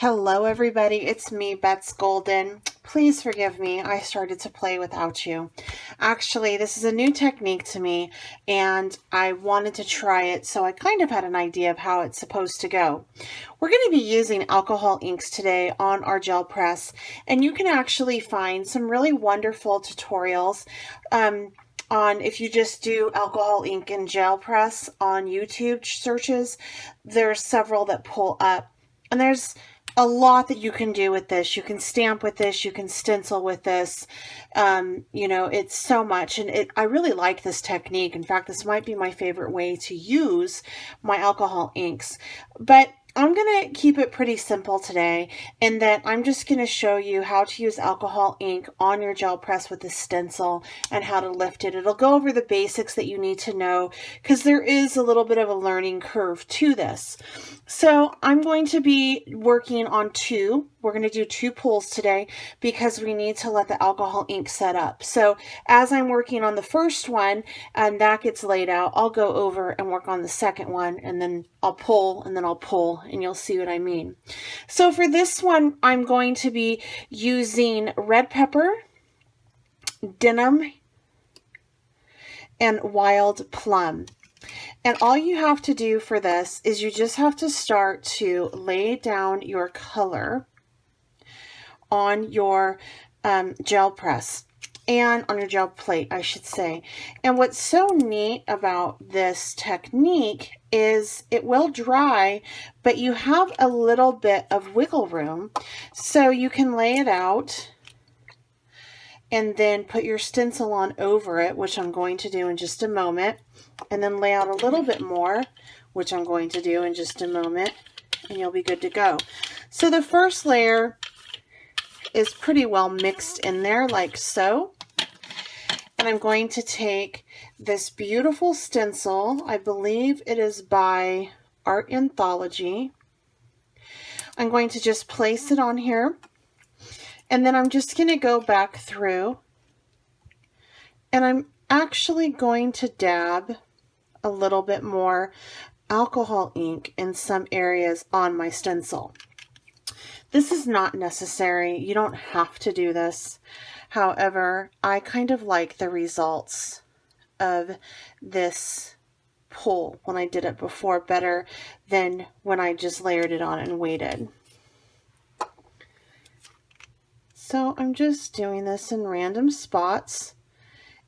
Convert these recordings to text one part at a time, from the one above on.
Hello everybody, it's me, Bets Golden. Please forgive me, I started to play without you. Actually, this is a new technique to me and I wanted to try it, so I kind of had an idea of how it's supposed to go. We're going to be using alcohol inks today on our gel press, and you can actually find some really wonderful tutorials on if you just do alcohol ink and gel press on YouTube searches. There's several that pull up, and there's a lot that you can do with this. You can stamp with this, you can stencil with this. It's so much, and I really like this technique. In fact, this might be my favorite way to use my alcohol inks. But I'm going to keep it pretty simple today, in that I'm just going to show you how to use alcohol ink on your gel press with a stencil and how to lift it. It'll go over the basics that you need to know, because there is a little bit of a learning curve to this. So I'm going to be working on two. We're going to do two pulls today because we need to let the alcohol ink set up. So as I'm working on the first one and that gets laid out, I'll go over and work on the second one, and then I'll pull, and then I'll pull, and you'll see what I mean. So for this one, I'm going to be using red pepper, denim, and wild plum. And all you have to do for this is you just have to start to lay down your color on your gel press, and on your gel plate, I should say. And what's so neat about this technique is it will dry, but you have a little bit of wiggle room, so you can lay it out and then put your stencil on over it, which I'm going to do in just a moment, and then lay out a little bit more, which I'm going to do in just a moment, and you'll be good to go. So the first layer is pretty well mixed in there, like so. And I'm going to take this beautiful stencil. I believe it is by Art Anthology. I'm going to just place it on here, and then I'm just going to go back through, and I'm actually going to dab a little bit more alcohol ink in some areas on my stencil. This is not necessary. You don't have to do this. However, I kind of like the results of this pull when I did it before better than when I just layered it on and waited. So I'm just doing this in random spots.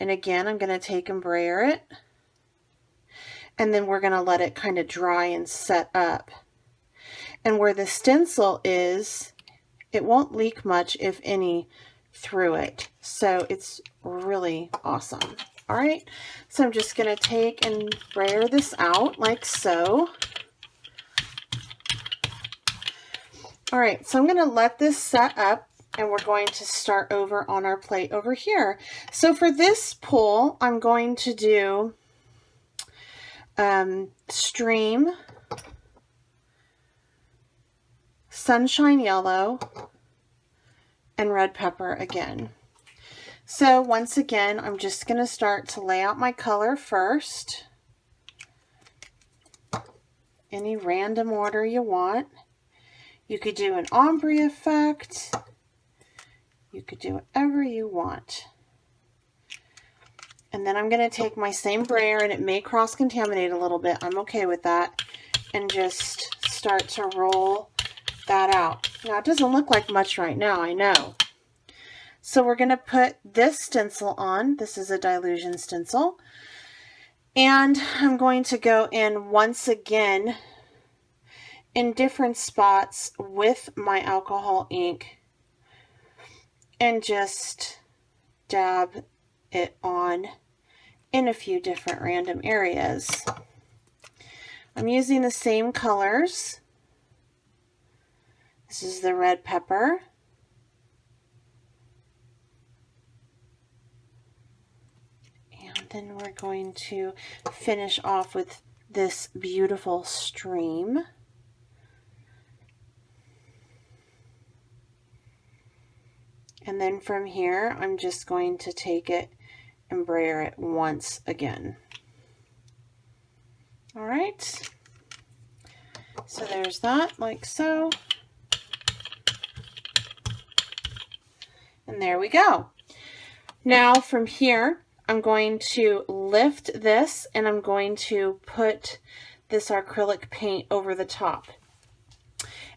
And again, I'm going to take and brayer it. And then we're going to let it kind of dry and set up. And where the stencil is, it won't leak much, if any, through it. So it's really awesome. All right, so I'm just going to take and brayer this out like so. All right, so I'm going to let this set up, and we're going to start over on our plate over here. So for this pull, I'm going to do Stream, Sunshine Yellow, and red pepper again. So once again, I'm just going to start to lay out my color first. Any random order you want. You could do an ombre effect. You could do whatever you want. And then I'm going to take my same brayer, and it may cross-contaminate a little bit. I'm okay with that. And just start to roll that out. Now, it doesn't look like much right now, I know. So we're going to put this stencil on. This is a dilution stencil. And I'm going to go in once again in different spots with my alcohol ink and just dab it on in a few different random areas. I'm using the same colors. This is the red pepper. And then we're going to finish off with this beautiful stream. And then from here, I'm just going to take it and brayer it once again. All right. So there's that, like so. And there we go. Now from here, I'm going to lift this and I'm going to put this acrylic paint over the top.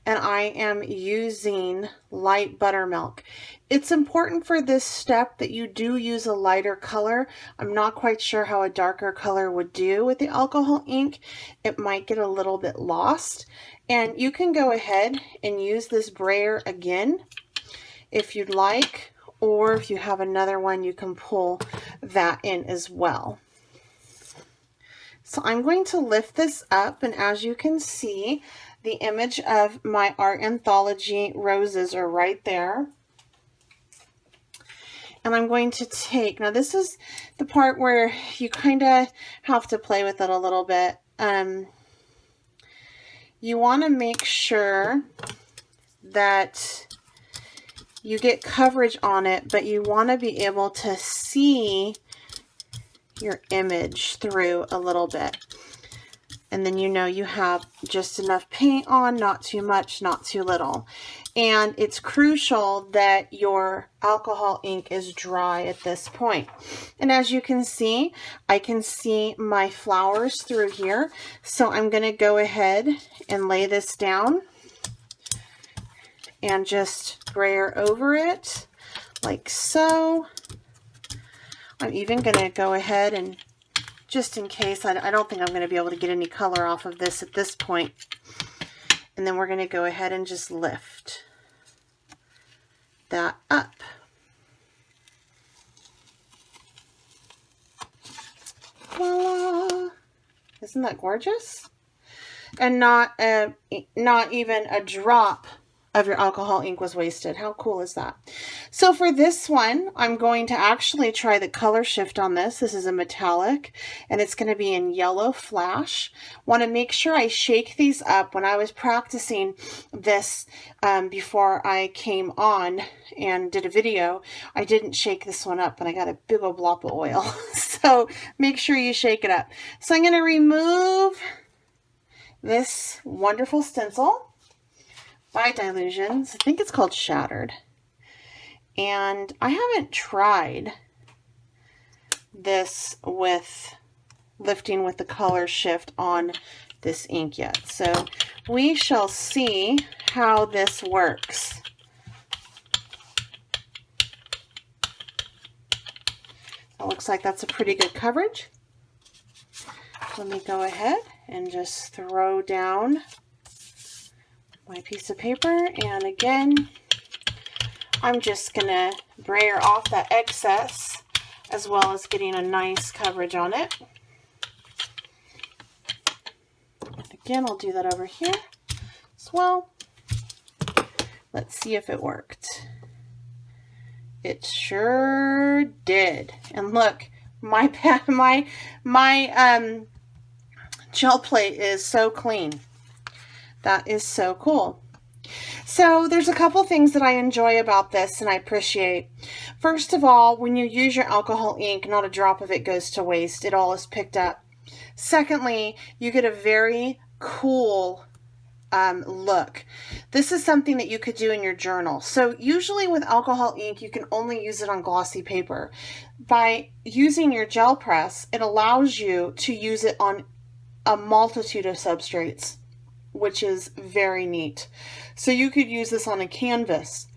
And I am using light buttermilk. It's important for this step that you do use a lighter color. I'm not quite sure how a darker color would do with the alcohol ink. It might get a little bit lost. And you can go ahead and use this brayer again if you'd like, or if you have another one, you can pull that in as well. So I'm going to lift this up, and as you can see, the image of my art anthology roses are right there. And I'm going to take, now this is the part where you kind of have to play with it a little bit. You want to make sure that you get coverage on it, but you want to be able to see your image through a little bit. And then you know you have just enough paint on, not too much, not too little. And it's crucial that your alcohol ink is dry at this point. And as you can see, I can see my flowers through here. So I'm going to go ahead and lay this down and just brayer over it like so. I'm even going to go ahead and, just in case, I don't think I'm going to be able to get any color off of this at this point. And then we're going to go ahead and just lift that up. Voila! Isn't that gorgeous? And not even a drop of your alcohol ink was wasted. How cool is that? So for this one, I'm going to actually try the color shift on this. This is a metallic, and it's going to be in yellow flash. Want to make sure I shake these up. When I was practicing this before I came on and did a video, I didn't shake this one up, and I got a big old blob of oil. So make sure you shake it up. So I'm going to remove this wonderful stencil by Dylusions. I think it's called Shattered. And I haven't tried this with lifting with the color shift on this ink yet. So we shall see how this works. It looks like that's a pretty good coverage. Let me go ahead and just throw down my piece of paper, and again, I'm just gonna brayer off that excess as well as getting a nice coverage on it. And again, I'll do that over here as well. Let's see if it worked. It sure did. And look, my gel plate is so clean. That is so cool. So there's a couple things that I enjoy about this and I appreciate. First of all, when you use your alcohol ink, not a drop of it goes to waste. It all is picked up. Secondly, you get a very cool look. This is something that you could do in your journal. So usually with alcohol ink, you can only use it on glossy paper. By using your gel press, it allows you to use it on a multitude of substrates, which is very neat. So you could use this on a canvas.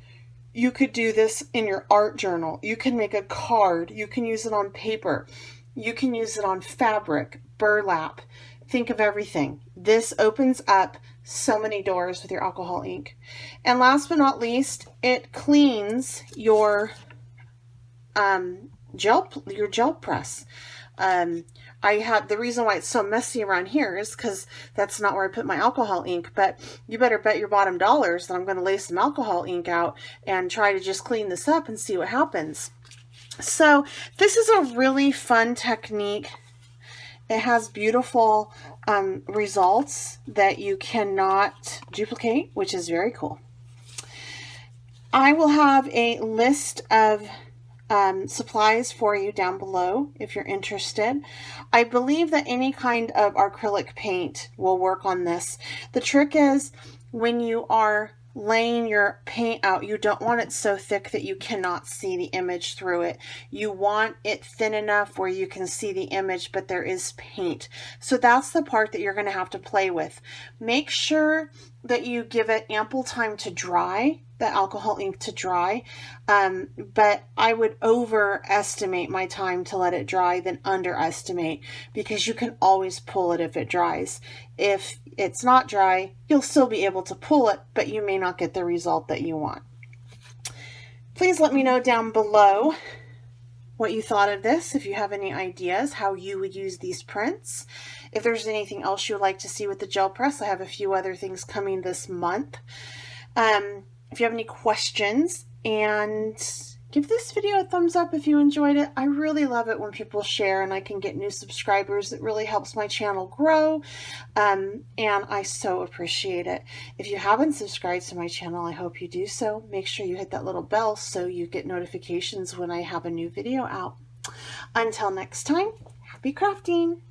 You could do this in your art journal. You can make a card. You can use it on paper. You can use it on fabric, burlap. Think of everything. This opens up so many doors with your alcohol ink. And last but not least, it cleans your gel press. The reason why it's so messy around here is because that's not where I put my alcohol ink, but you better bet your bottom dollars that I'm going to lay some alcohol ink out and try to just clean this up and see what happens. So this is a really fun technique. It has beautiful results that you cannot duplicate, which is very cool. I will have a list of supplies for you down below if you're interested. I believe that any kind of acrylic paint will work on this. The trick is when you are laying your paint out, you don't want it so thick that you cannot see the image through it. You want it thin enough where you can see the image, but there is paint. So that's the part that you're going to have to play with. Make sure that you give it ample time to dry, the alcohol ink to dry, but I would overestimate my time to let it dry than underestimate, because you can always pull it if it dries. If it's not dry, you'll still be able to pull it, but you may not get the result that you want. Please let me know down below what you thought of this, if you have any ideas how you would use these prints. If there's anything else you'd like to see with the gel press, I have a few other things coming this month. If you have any questions, and give this video a thumbs up if you enjoyed it. I really love it when people share and I can get new subscribers. It really helps my channel grow, and I so appreciate it. If you haven't subscribed to my channel, I hope you do so. Make sure you hit that little bell so you get notifications when I have a new video out. Until next time, happy crafting!